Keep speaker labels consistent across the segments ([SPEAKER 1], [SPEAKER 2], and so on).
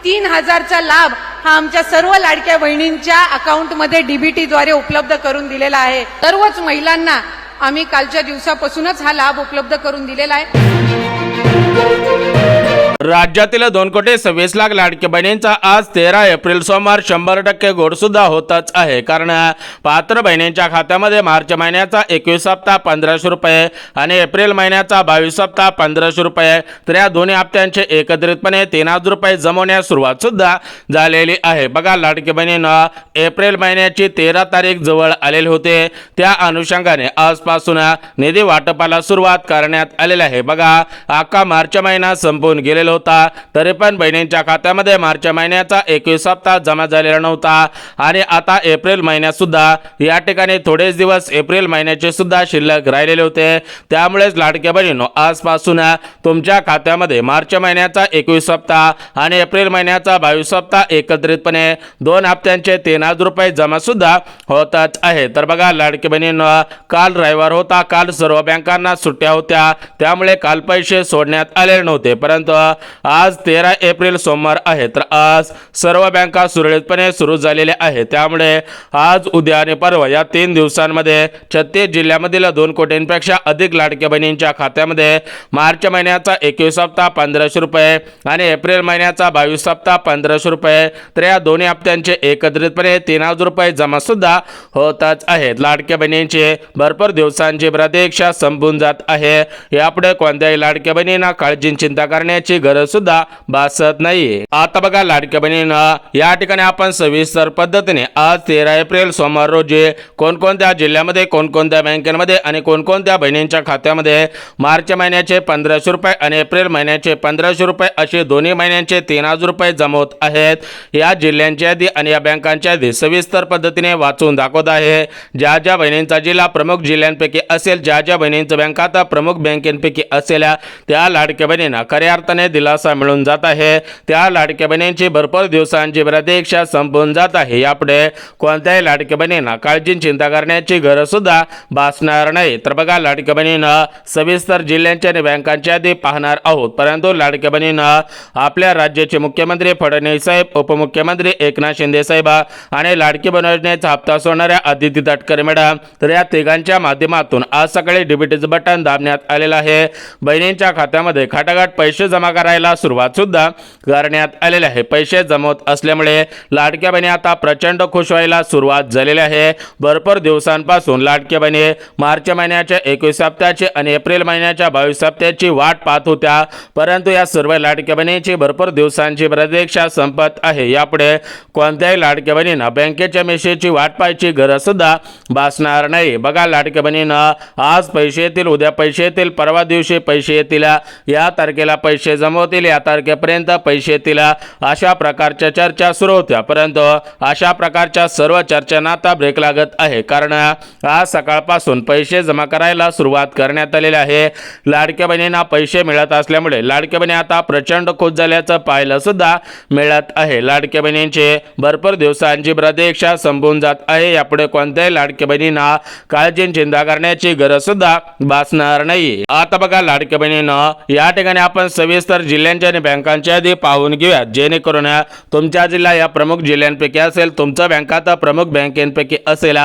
[SPEAKER 1] 3000चा लाभ हा आमच्या सर्व लाडक्या बहिणींच्या अकाउंटमध्ये डीबीटीद्वारे उपलब्ध करून दिलेला आहे। सर्वच महिलांना आम्ही कालच्या दिवसापासूनच हा लाभ उपलब्ध करून दिलेला आहे।
[SPEAKER 2] राज्यातील 2,26,00,000 लाडक्या बहिणींचा आज 13 एप्रिल सोमवार 100% गोड सुद्धा होतच आहे। कारण पात्र बहिणींच्या खात्यामध्ये मार्च महिन्याचा 21 हप्ता 1500 रुपये आणि एप्रिल महिन्याचा 22 हप्ता 1500 रुपये, तर या दोन्ही हप्त्यांचे एकत्रितपणे 3000 रुपये जमवण्यास सुरुवात सुद्धा झालेली आहे। बघा, लाडक्या बहिणींना एप्रिल महिन्याची 13 तारीख जवळ आलेली होते, त्या अनुषंगाने आजपासून निधी वाटपाला सुरुवात करण्यात आलेली आहे। बघा, अख्खा मार्च महिना संपून गेलेला होता, तरी पण बहिणींच्या खात्यामध्ये मार्च महिन्याचा 21 हप्ता जमा झालेला नव्हता आणि आता एप्रिल महिन्यात सुद्धा या ठिकाणी थोडेच दिवस एप्रिल महिन्याचे सुद्धा शिल्लक राहिलेले होते। त्यामुळेच लाडक्या बहिणींनो, आजपासून तुमच्या खात्यामध्ये मार्च महिन्याचा 21 हप्ता आणि एप्रिल महिन्याचा 22 हप्ता एकत्रितपणे 2 हप्त्यांचे 3000 रुपये जमा सुद्धा होतच आहे। तर बघा लाडक्या बहिणींनो, काल रविवार होता, काल सर्व बँकांना सुट्ट्या होत्या, त्यामुळे काल पैसे सोडण्यात आलेले नव्हते, परंतु आज 13 एप्रिल सोमवार आहे, तर आज सर्व बँका सुरळीतपणे सुरू झालेल्या आहेत। त्यामुळे आज, उद्या आणि परवा या 3 दिवसांमध्ये 36 जिल्ह्यामधील 2 कोटींपेक्षा अधिक लाडक्या बहिणींच्या खात्यामध्ये मार्च महिन्याचा 21 हप्ता 1500 रुपये आणि एप्रिल महिन्याचा 22 हप्ता 1500 रुपये, तर या दोन्ही हप्त्यांचे एकत्रितपणे 3000 रुपये जमा सुद्धा होतच आहेत। लाडक्या बहिणींची भरपूर दिवसांची प्रतीक्षा संपून जात आहे। यापुढे कोणत्याही लाडक्या बहिणींना काळजी चिंता करण्याची गरज सुद्धा भासत नाही। आता बघा लाडक्या बहिणींना, या ठिकाणी आपण सविस्तर पद्धतीने आज 13 एप्रिल सोमवार रोजी कोणकोणत्या जिल्ह्यामध्ये, कोणकोणत्या बँकेमध्ये आणि कोणकोणत्या बहिणींच्या खात्यामध्ये मार्च महिन्याचे 1500 रुपये आणि एप्रिल महिन्याचे 1500 रुपये असे दोन्ही महिन्यांचे 3000 रुपये जमा होत आहेत, या जिल्ह्यांची यादी आणि या बँकांची यादी सविस्तर पद्धतीने वाचून दाखवत आहे। ज्या ज्या बहिणींचा जिल्हा प्रमुख जिल्ह्यांपैकी असेल, ज्या ज्या बहिणींचं बँक खाता प्रमुख बँकेंपैकी असेल, त्या लाडक्या बहिणींना खऱ्या अर्थाने दिलासा मिळून जात आहे। त्या लाडक्या बहिणींची भरपूर दिवसांची प्रतीक्षा संपून जात आहे। यापुढे कोणत्याही लाडक्या बहिणींना काळजी चिंता करण्याची गरज सुद्धा भासणार नाही। तर बघा लाडक्या बहिणींना, सविस्तर जिल्ह्यांच्या आणि बँकांच्या यादी पाहणार आहोत, परंतु लाडक्या बहिणींना आपल्या राज्याचे मुख्यमंत्री फडणवीस साहेब, उपमुख्यमंत्री एकनाथ शिंदे साहेब आणि लाडकी बहीण योजनेचा हप्ता सोडणाऱ्या आदिती तटकरे मॅडम, तर या तिघांच्या माध्यमातून आज सकाळी डीबीटीचं बटन दाबण्यात आलेलं आहे। बहिणींच्या खात्यामध्ये खटाखट पैसे जमा करायला सुरुवात सुद्धा करण्यात आलेली आहे। पैसे जमवत असल्यामुळे लाडक्या बहिणी आता प्रचंड खुश व्हायला सुरुवात झालेली आहे। भरपूर दिवसांपासून लाडक्या बहिणी मार्च महिन्याच्या 21 हप्त्याची आणि एप्रिल महिन्याच्या 22 हप्त्याची वाट पाहत होत्या, परंतु या सर्व लाडक्या बहिणींची भरपूर दिवसांची प्रतीक्षा संपत आहे। यापुढे कोणत्याही लाडक्या बहिणींना बँकेच्या मेसेजची वाट पाहायची गरज सुद्धा भासणार नाही। बघा लाडक्या बहिणींना, आज पैसे येतील, उद्या पैसे येतील, परवा दिवशी पैसे येतील, या तारखेला पैसे जमवतील, या तारखेपर्यंत पैसे येतील, अशा प्रकारच्या चर्चा सुरू होत्या, परंतु अशा प्रकारच्या सर्व चर्चांना आता ब्रेक लागत आहे। कारण आज सकाळपासून पैसे जमा करायला सुरुवात करण्यात आलेली आहे। लाडक्या बहिणींना पैसे मिळत असल्यामुळे लाडक्या बहिणी आता प्रचंड खुश झाल्याचं पाहायला सुद्धा मिळत आहे। लाडक्या बहिणींची भरपूर दिवसांची प्रतीक्षा संपून जात आहे। यापुढे कोणत्याही लाडक्या बहिणींना काळजी चिंता करण्याची गरज सुद्धा भासणार नाही। आता बघा लाडक्या बहिणींना, या ठिकाणी आपण सविस्तर जिल्ह्यांच्या आणि बँकांच्या यादी पाहून घेऊया, जेणेकरून तुमचा जिल्हा या प्रमुख जिल्ह्यांपैकी असेल, तुमचा बँक खाता प्रमुख बँकेंपैकी असेल,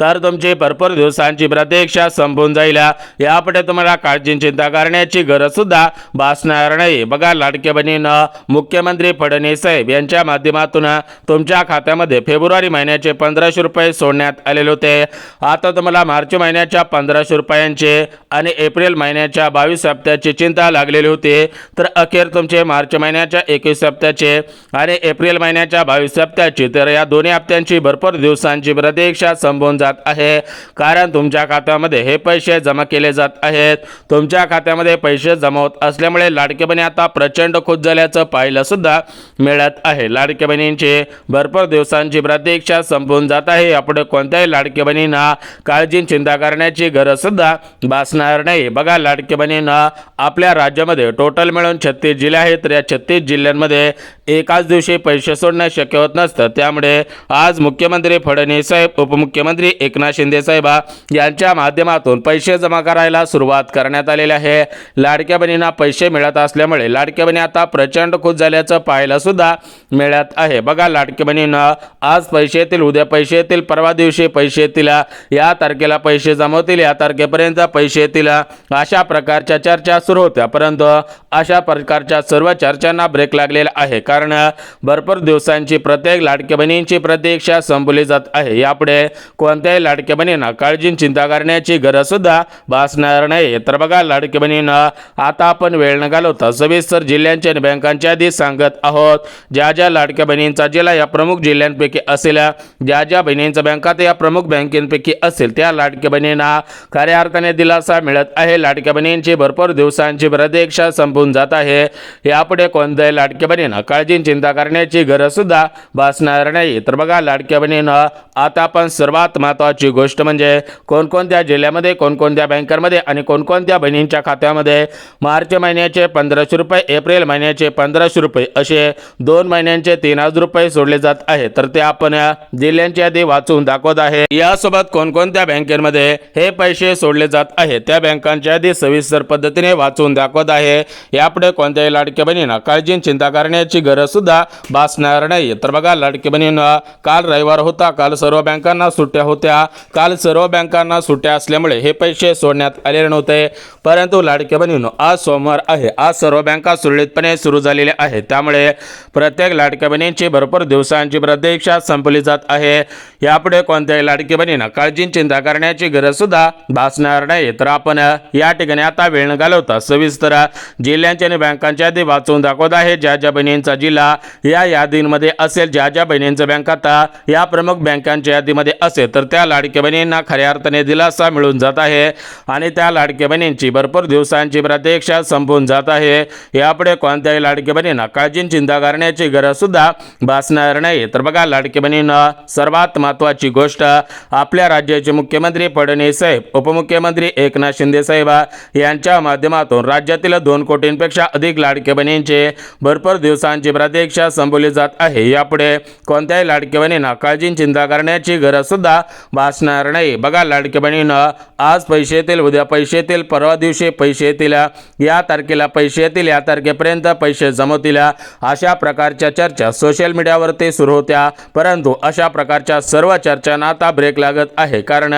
[SPEAKER 2] तर तुमची भरपूर दिवसांची प्रतीक्षा संपून जाईल। यापुढे तुम्हाला काळजी चिंता करण्याची गरज सुद्धा भासणार नाही। बघा लाडक्या बहिणींना, मुख्यमंत्री फडणवीस साहेब यांच्या माध्यमातून तुमच्या खात्यामध्ये फेब्रुवारी महिन्याचे 1500 रुपये सोडण्यात आलेले होते। आता तुम्हाला मार्च महिन्याच्या 1500 रुपयांचे आणि एप्रिल महिन्याच्या 22 हप्त्याची चिंता लागलेली होती, तर अखेर तुमचे मार्च महिन्याच्या 21 हप्त्याचे आणि एप्रिल महिन्याच्या 22 हप्त्याची, तर या दोन्ही हप्त्यांची भरपूर दिवसांची प्रतीक्षा संपून जात आहे। कारण तुमच्या खात्यामध्ये हे पैसे जमा केले जात आहेत। तुमच्या खात्यामध्ये पैसे जमा होत असल्यामुळे लाडक्या बहिणी आता प्रचंड खुश झाल्याचं पाहायला सुद्धा मिळत आहे। लाडक्या बहिणींची भरपूर दिवसांची प्रतीक्षा संपून जात आहे। यापुढे कोणत्याही लाडक्या बहिणींना काळजी चिंता करण्याची गरज सुद्धा भासणार नाही। बघा लाडक्या बहिणींना, आपल्या राज्यामध्ये टोटल मिळून 36 जिल्हे आहेत, तर या 36 जिल्ह्यांमध्ये एकाच दिवशी पैसे सोडणं शक्य होत नसतं. त्यामुळे आज मुख्यमंत्री फडणवीस साहेब, उपमुख्यमंत्री एकनाथ शिंदे साहेब यांच्या माध्यमातून पैसे जमा करायला सुरुवात करण्यात आलेली आहे. लाडक्या बहिणींना पैसे मिळत असल्यामुळे लाडक्या बहिणी आता प्रचंड खुश झाल्याचं पाहायला सुद्धा मिळत आहे. बघा, लाडक्या बहिणींना आज पैसे येतील, उद्या पैसे येतील, परवा दिवशी पैसे येतील, या तारखेला पैसे जमा होतील, या तारखेपर्यंत पैसे येतील, अशा प्रकारच्या चर्चा सुरू होत्या. परंतु अशा प्रकारच्या सर्व चर्चांना ब्रेक लागलेला आहे, कारण भरपूर दिवसांची प्रत्येक लाडक्या बहिणींची प्रतीक्षा संपली जात आहे. यापुढे कोणत्याही लाडक्या बहिणींना काळजी चिंता करण्याची गरज सुद्धा भासणार नाही. तर बघा, लाडक्या बहिणींना आता आपण वेळ न घालवता सविस्तर जिल्ह्यांच्या आणि बँकांच्या आधी सांगत आहोत. ज्या ज्या लाडक्या बहिणींचा जिल्हा या प्रमुख जिल्ह्यांपैकी असेल, ज्या ज्या बहिणींचा बँकात या प्रमुख बँकेपैकी असेल, त्या लाडक्या बहिणींना खऱ्या अर्थाने दिलासा मिळत आहे. लाडक्या बहिणींची भरपूर दिवसांची प्रतीक्षा संपून जात आहे. यापुढे कोणत्याही लाडक्या बहिणींना काळजी चिंता करण्याची गरज सुद्धा भासणार नाही. तर बघा, लाडक्या बहिणींना आता आपण सर्वात महत्त्वाची गोष्ट म्हणजे कोणकोणत्या जिल्ह्यामध्ये, कोणकोणत्या बँकांमध्ये आणि कोणकोणत्या बहिणींच्या खात्यामध्ये मार्च महिन्याचे 1500 रुपये, एप्रिल महिन्याचे 1500 रुपये असे 2 महिन्यांचे 3000 रुपये सोडले जात आहे. तर ते आपण जिल्ह्यांची यादी वाचून दाखवत आहे. यासोबत कोणकोणत्या बँकेमध्ये हे पैसे सोडले जात आहे त्या बँकांच्या यादी सविस्तर पद्धतीने वाचून दाखवत आहे. यापुढे कोणत्याही लाडक्या बहिणींना काळजी चिंता करण्याची गरज सुद्धा भासणार नाही. तर बघा, लाडक्या बहिणींना काल रविवार होता, काल सर्व बँकांना सुट्ट्या होत्या. काल सर्व बँकांना सुट्ट्या असल्यामुळे हे पैसे सोडण्यात आलेले नव्हते. परंतु लाडक्या बहिणींनो, आज सोमवार आहे, आज सर्व बँका सुरळीतपणे सुरू झालेल्या आहेत. त्यामुळे प्रत्येक लाडक्या बहिणींची भरपूर दिवसांची प्रतीक्षा संपली जात आहे. यापुढे कोणत्याही लाडक्या बहिणींना काळजी चिंता करण्याची गरज सुद्धा भासणार नाही. तर आपण या ठिकाणी आता वेळ न घालवता सविस्तर जिल्ह्यांच्या आणि बँकांच्या यादी वाचून दाखवत आहे. ज्या ज्या बहिणींचा जिल्हा या यादीमध्ये असेल, ज्या ज्या बहिणींचा बँक खाता या प्रमुख बँकांच्या यादीमध्ये असेल, तर त्या लाडक्या बहिणींना खऱ्या अर्थाने दिलासा मिळून जात आहे आणि त्या लाडक्या बहिणींची भरपूर दिवसांची प्रतीक्षा संपून जात आहे. यापुढे कोणत्याही लाडक्या बहिणींना काळजी चिंता करण्याची गरज सुद्धा भासणार नाही. तर बघा, लाडक्या बहिणींना सर्वात महत्त्वाची गोष्ट, आपल्या राज्याचे मुख्यमंत्री फडणवीस साहेब, उपमुख्यमंत्री एकनाथ शिंदे साहेब यांच्या माध्यमातून राज्यातील 2 कोटींपेक्षा अधिक लाडक्या बहिणींचे भरपूर दिवसांची प्रतीक्षा संपवली जात आहे. यापुढे कोणत्याही लाडक्या बहिणींना काळजी चिंता करण्याची गरज सुद्धा भासणार नाही. बघा, लाडक्या बहिणींना आज पैसे येतील, उद्या पैसे येतील, परवा दिवशी पैसे येतील, या तारखेला पैसे येतील, या तारखेपर्यंत पैसे जमवतील, अशा प्रकारच्या चर्चा सोशल मीडियावरती सुरू होत्या. परंतु अशा प्रकारच्या सर्व चर्चांना आता ब्रेक लागत आहे, कारण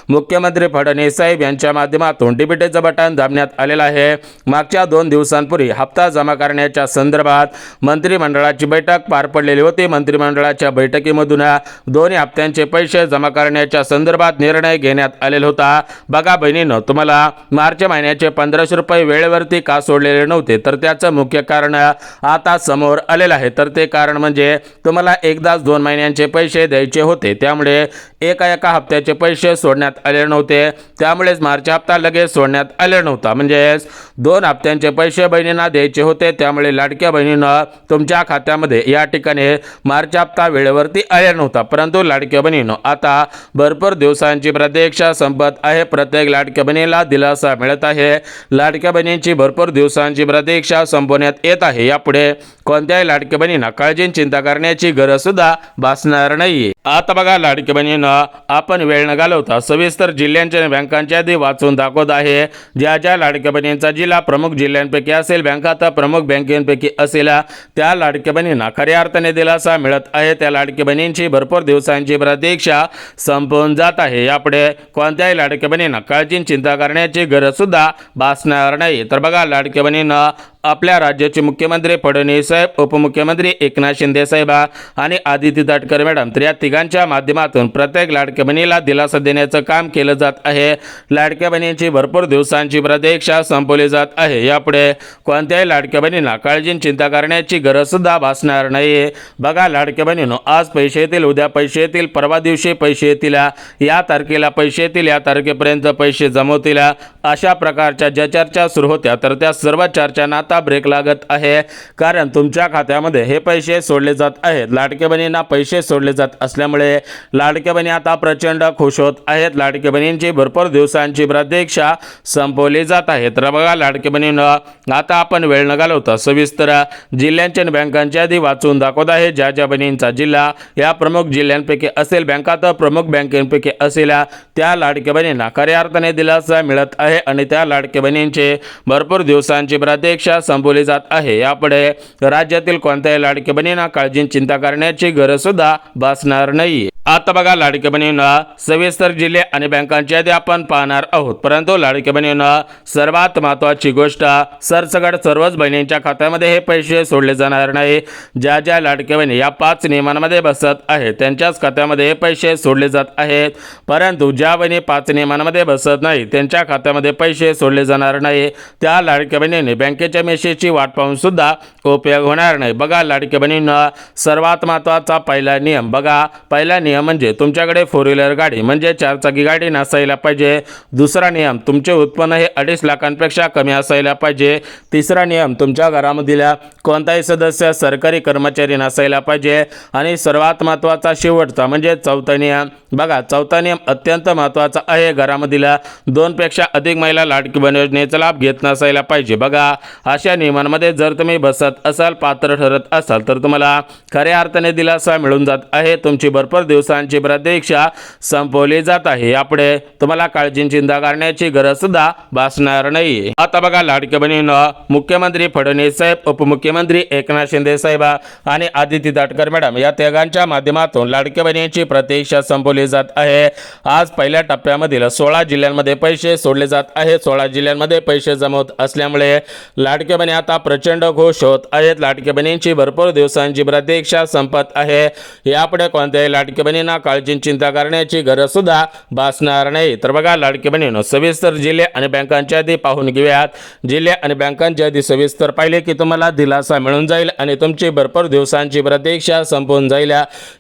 [SPEAKER 2] मुख्यमंत्री फडणवीस साहेब यांच्या माध्यमातून डीबीटीचं बटन दाबण्यात आलेलं आहे. मागच्या 2 दिवसांपूर्वी हप्ता जमा करण्याच्या संदर्भात मंत्रिमंडळाची बैठक पार पडलेली होती. मंत्रिमंडळाच्या बैठकीमधून दोन्ही हप्त्यांचे पैसे जमा करण्याच्या संदर्भात निर्णय घेण्यात आलेला होता. बघा बहिणींनो, तुम्हाला मार्च महिन्याचे 1500 रुपये वेळेवरती का सोडलेले नव्हते, तर त्याचं मुख्य कारण आता समोर आलेलं आहे. तर ते कारण म्हणजे तुम्हाला एकदाच 2 महिन्यांचे पैसे द्यायचे होते, त्यामुळे एका हप्त्याचे पैसे सोडण्यात आले नव्हते. त्यामुळेच मार्च हप्ता लगेच सोडण्यात आले नव्हता. म्हणजे 2 हप्त्यांचे पैसे बहिणींना द्यायचे होते. त्यामुळे लाडक्या बहिणींना तुमच्या खात्यामध्ये या ठिकाणी मार्च हप्ता वेळेवरती आला नव्हता. परंतु लाडक्या बहिणींनो, आता भरपूर दिवसांची प्रतीक्षा संपत आहे. प्रत्येक लाडक्या बहिणीला दिलासा मिळत आहे. लाडक्या बहिणींची भरपूर दिवसांची प्रतीक्षा संपवण्यात येत आहे. यापुढे कोणत्याही लाडक्या बहिणींना काळजी चिंता करण्याची गरज सुद्धा भासणार नाही. आता बघा, लाडक्या बहिणींना आपण वेळ न घालवता सविस्तर जिल्ह्यांच्या बँकांच्या यादी वाचून दाखवत आहे. ज्या ज्या लाडक्या बहिणींचा जिल्हा प्रमुख जिल्ह्यांपैकी असेल, बँका प्रमुख बँकेपैकी असेल, त्या लाडक्या बहिणींना खऱ्या अर्थाने दिलासा मिळत आहे. त्या लाडक्या बहिणींची भरपूर दिवसांची प्रतीक्षा संपून जात आहे. यापुढे कोणत्याही लाडक्या बहिणींना काळजी चिंता करण्याची गरज सुद्धा भासणार नाही. तर बघा, लाडक्या बहिणींना आपल्या राज्याचे मुख्यमंत्री फडणवीस साहेब, उपमुख्यमंत्री एकनाथ शिंदे साहेब आणि आदिती तटकरे मॅडम, तर या तिघांच्या माध्यमातून प्रत्येक लाडक्या बहिणीला दिलासा देण्याचं काम केलं जात आहे. लाडक्या बहिणींची भरपूर दिवसांची प्रतीक्षा संपवली जात आहे. यापुढे कोणत्याही लाडक्या बहिणींना काळजी चिंता करण्याची गरज सुद्धा भासणार नाही. बघा लाडक्या बहिणींनो, आज पैसे येतील, उद्या पैसे येतील, परवा दिवशी पैसे येतील, या तारखेला पैसे येतील, या तारखेपर्यंत पैसे जमवतील, अशा प्रकारच्या ज्या चर्चा सुरू होत्या तर त्या सर्व चर्चांना आता ब्रेक लागत आहे, कारण तुमच्या खात्यामध्ये हे पैसे सोडले जात आहेत. लाडके बहिणींना पैसे सोडले जात असल्यामुळे लाडके बहिणी आता प्रचंड खुश होत आहेत. लाडके बहिणींची भरपूर दिवसांची प्रतीक्षा संपवली जात आहे. तर बघा लाडके बहिणींना आता आपण वेळ न घालवता सविस्तर जिल्ह्यांच्या आणि बँकांच्या यादी वाचून दाखवत आहे. ज्या ज्या बहिणींचा जिल्हा या प्रमुख जिल्ह्यांपैकी असेल, बँकात प्रमुख बँकेपैकी असेल, त्या लाडके बहिणींना खऱ्या अर्थाने दिलासा मिळत आहे आणि त्या लाडके बहिणींचे भरपूर दिवसांची प्रतीक्षा संपवली जात आहे. यापुढे राज्यातील कोणत्याही लाडके बहिणींना काळजी चिंता करण्याची गरज सुद्धा भासणार नाही. आता बघा लाडके बहिणींना सविस्तर जिल्हे आणि बँकांची यादी आपण पाहणार आहोत, परंतु लाडके बहिणींना सर्वात महत्त्वाची गोष्ट, सरसकट सर्वच बहिणींच्या खात्यामध्ये हे पैसे सोडले जाणार नाही. ज्या ज्या लाडके बहिणी या 5 नियमांमध्ये बसत आहेत त्यांच्याच खात्यामध्ये हे पैसे सोडले जात आहेत, परंतु ज्या बहिणी 5 नियमांमध्ये बसत नाही त्यांच्या खात्यामध्ये पैसे सोडले जाणार नाही. त्या लाडके बहिणींनी बँकेच्या मेसेजची वाट पाहून सुद्धा उपयोग होणार नाही. बघा लाडके बहिणींना सर्वात महत्त्वाचा पहिला नियम बघा. पहिला नियम म्हणजे तुमच्याकडे 4 व्हीलर गाडी म्हणजे 4 चाकी गाडी नसायला पाहिजे. दुसरा नियम तुमचे उत्पन्न हे 2.5 लाखांपेक्षा कमी असायला पाहिजे. तिसरा नियम तुमच्या घरामधील कोणताही सदस्य सरकारी कर्मचारी नसायला पाहिजे. आणि सर्वात महत्त्वाचा शेवटचा म्हणजे चौथा नियम बघा. चौथा नियम अत्यंत महत्त्वाचा आहे. घरामधील 2 पेक्षा अधिक महिला लाडकी बहीण योजनेचा लाभ घेत नसायला पाहिजे. बघा अशा नियमांमध्ये जर तुम्ही बसत असाल, पात्र ठरत असाल, तर तुम्हाला खऱ्या अर्थाने दिलासा मिळून जात आहे. तुमची भरपूर दिवसांची प्रतीक्षा संपवली जात आहे. यापुढे तुम्हाला काळजी चिंता करण्याची गरज सुद्धा भासणार नाही. आता बघा लाडके बहिणींना मुख्यमंत्री फडणवीस साहेब, उपमुख्यमंत्री एकनाथ शिंदे साहेब आणि आदिती तटकरे मॅडम या तिघांच्या माध्यमातून लाडके बहिणींची प्रतीक्षा संपवली जात आहे. आज पहिल्या टप्प्यामधील 16 जिल्ह्यांमध्ये पैसे सोडले जात आहेत. 16 जिल्ह्यांमध्ये पैसे जमा होत असल्यामुळे लाडके बहिणी आता प्रचंड खुश होत आहेत. लाडके बहिणींची भरपूर दिवसांची प्रतीक्षा संपत आहे. यापुढे कोणत्याही लाडके बहिणींना काळजी चिंता करण्याची गरज सुद्धा भासणार नाही. तर बघा लाडके बहिणींनो सविस्तर जिल्हे आणि बँकांच्या यादी पाहून घेऊयात. जिल्हे आणि बँकांच्या यादी सविस्तर पाहिले की तुम्हाला दिलासा मिळून जाईल आणि तुमची भरपूर दिवसांची प्रतीक्षा संपून जाईल.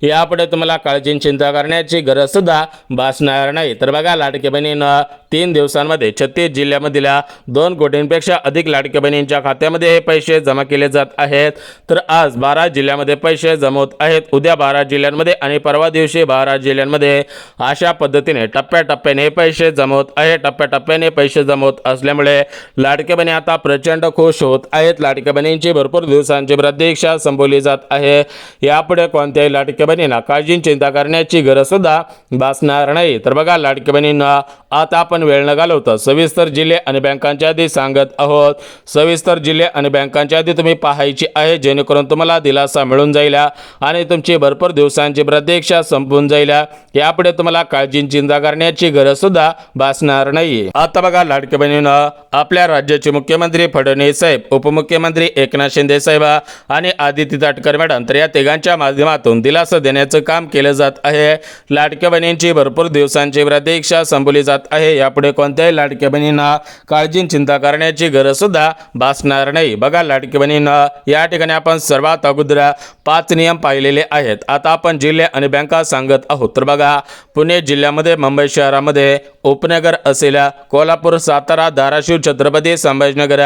[SPEAKER 2] यापुढे तुम्हाला काळजी चिंता करण्याची गरज सुद्धा भासणार नाही. तर बघा लाडके बहिणींना 3 दिवसांमध्ये 36 जिल्ह्यामधील 2 कोटींपेक्षा अधिक लाडके बहिणींच्या खात्यामध्ये हे पैसे जमा केले जात आहेत. तर आज 12 जिल्ह्यामध्ये पैसे जमा होत आहेत. उद्या 12 जिल्ह्यांमध्ये आणि परवा दिवशी 12 जिल्ह्यांमध्ये अशा पद्धतीने टप्प्याटप्प्याने पैसे जमा होत आहेत. टप्प्याटप्प्याने पैसे जमा होत असल्यामुळे लाडके बहिणी आता प्रचंड खुश होत आहेत. लाडके बहिणींची भरपूर दिवसांची प्रतीक्षा संपवली जात आहे. यापुढे कोणत्याही लाडके बहिणींना काळजी चिंता करण्याची गरज सुद्धा भासणार नाही. तर बघा लाडके बहिणींना आता आपण वेळ न घालवता सविस्तर जिल्हे आणि बँकांच्या यादी सांगत आहोत. सविस्तर जिल्हे आणि बँकांच्या यादी तुम्ही पाहायची आहे, जेणेकरून तुम्हाला दिलासा मिळून जाईल आणि तुमची भरपूर दिवसांची प्रतीक्षा संपून जाईल. यापुढे तुम्हाला काळजी चिंता करण्याची गरज सुद्धा भासणार नाही. आता बघा लाडके बहिणींना आपल्या राज्याचे मुख्यमंत्री फडणवीस साहेब, उपमुख्यमंत्री एकनाथ शिंदे साहेब आणि आदिती तटकरे मॅडम तर या तिघांच्या माध्यमातून दिलासा देण्याचं काम केलं जात आहे. लाडक्या बहिणींची भरपूर दिवसांची प्रतीक्षा संपवली जात आहे. यापुढे कोणत्याही लाडक्या बहिणींना काळजी चिंता करण्याची गरज सुद्धा भासणार नाही. बघा लाडक्या बहिणींना या ठिकाणी आपण सर्वात अगोदर 5 नियम पाहिलेले आहेत. आता आपण जिल्हे आणि बँका सांगत आहोत. तर बघा पुणे जिल्ह्यामध्ये, मुंबई शहरामध्ये उपनगर असलेल्या कोल्हापूर, सातारा, धाराशिव, छत्रपती संभाजीनगर,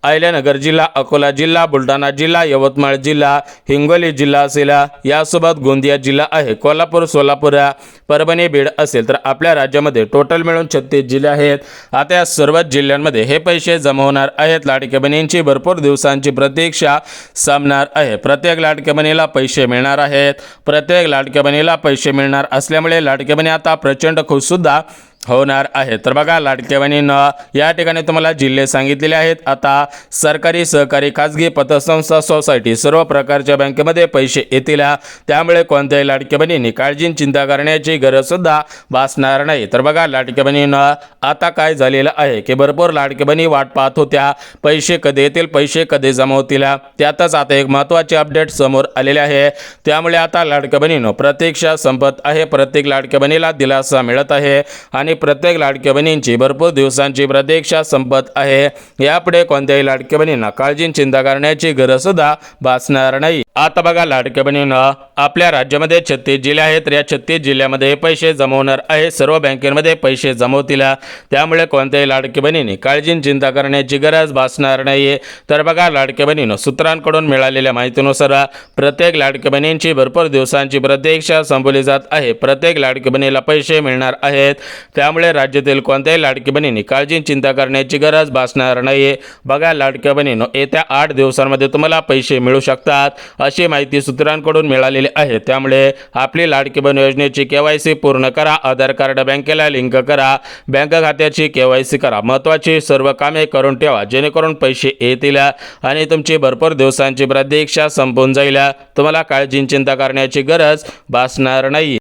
[SPEAKER 2] अहिल्यानगर जिल्हा, अकोला जिल्हा, बुलढाणा जिल्हा, यवतमाळ जिल्हा, हिंगोली जिल्हा असेल, यासोबत गोंदिया जिल्हा आहे. कोल्हापूर, सोलापूर, परभणी, बीड असेल तर आपल्या राज्यामध्ये टोटल मिळून 36 जिल्हे आहेत. आता या सर्व जिल्ह्यांमध्ये हे पैसे जमा होणार आहेत. लाडक्या बहिणींची भरपूर दिवसांची प्रतीक्षा संपणार आहे. प्रत्येक लाडक्या बहिणीला पैसे मिळणार आहेत. प्रत्येक लाडक्या बहिणीला पैसे मिळणार असल्यामुळे लाडक्या बहिणी आता प्रचंड खुश सुद्धा होणार आहे. तर बघा लाडक्या बहिणींना या ठिकाणी तुम्हाला जिल्हे सांगितलेले आहेत. आता सरकारी, सहकारी, खाजगी, पतसंस्था, सोसायटी सर्व प्रकारच्या बँकेमध्ये पैसे येतील. त्यामुळे कोणत्याही लाडक्या बहिणींनी काळजी चिंता करण्याची गरज सुद्धा भासणार नाही. तर बघा लाडक्या बहिणींना आता काय झालेलं आहे की भरपूर लाडक्या बहिणी वाट पाहत होत्या पैसे कधी येतील, पैसे कधी जमा होतील. त्यातच आता एक महत्त्वाचे अपडेट समोर आलेले आहे. त्यामुळे आता लाडक्या बहिणींनो प्रतीक्षा संपत आहे. प्रत्येक लाडक्या बहिणीला दिलासा मिळत आहे आणि प्रत्येक लाडक्या बहिणींची भरपूर दिवसांची प्रतीक्षा संपत आहे. यापुढे कोणत्याही लाडक्या बहिणींना काळजी चिंता करण्याची गरज सुद्धा भासणार नाही. आता बघा लाडक्या बहिणींनो, आपल्या राज्यामध्ये 36 जिल्हे आहेत. तर या 36 जिल्ह्यामध्ये पैसे जमवणार आहे. सर्व बँकेमध्ये पैसे जमवतील. त्यामुळे कोणत्याही लाडकी बहिणींनी काळजी चिंता करण्याची गरज भासणार नाहीये. तर बघा लाडक्या बहिणींनो, सूत्रांकडून मिळालेल्या माहितीनुसार प्रत्येक लाडक्या बहिणींची भरपूर दिवसांची प्रतीक्षा संपवली जात आहे. प्रत्येक लाडकी बहिणीला पैसे मिळणार आहेत. त्यामुळे राज्यातील कोणत्याही लाडकी बहिणींनी काळजी चिंता करण्याची गरज भासणार नाहीये. बघा लाडक्या बहिणींनो, येत्या 8 दिवसांमध्ये तुम्हाला पैसे मिळू शकतात अशी माहिती सूत्रांकडून मिळालेली आहे. त्यामुळे आपली लाडकी बहीण योजनेची KYC पूर्ण करा. आधार कार्ड बँकेला लिंक करा. बँक खात्याची KYC करा. महत्त्वाची सर्व कामे करून ठेवा, जेणेकरून पैसे येतील आणि तुमची भरपूर दिवसांची प्रतीक्षा संपून जाईल. तुम्हाला काळजी चिंता करण्याची गरज भासणार नाही.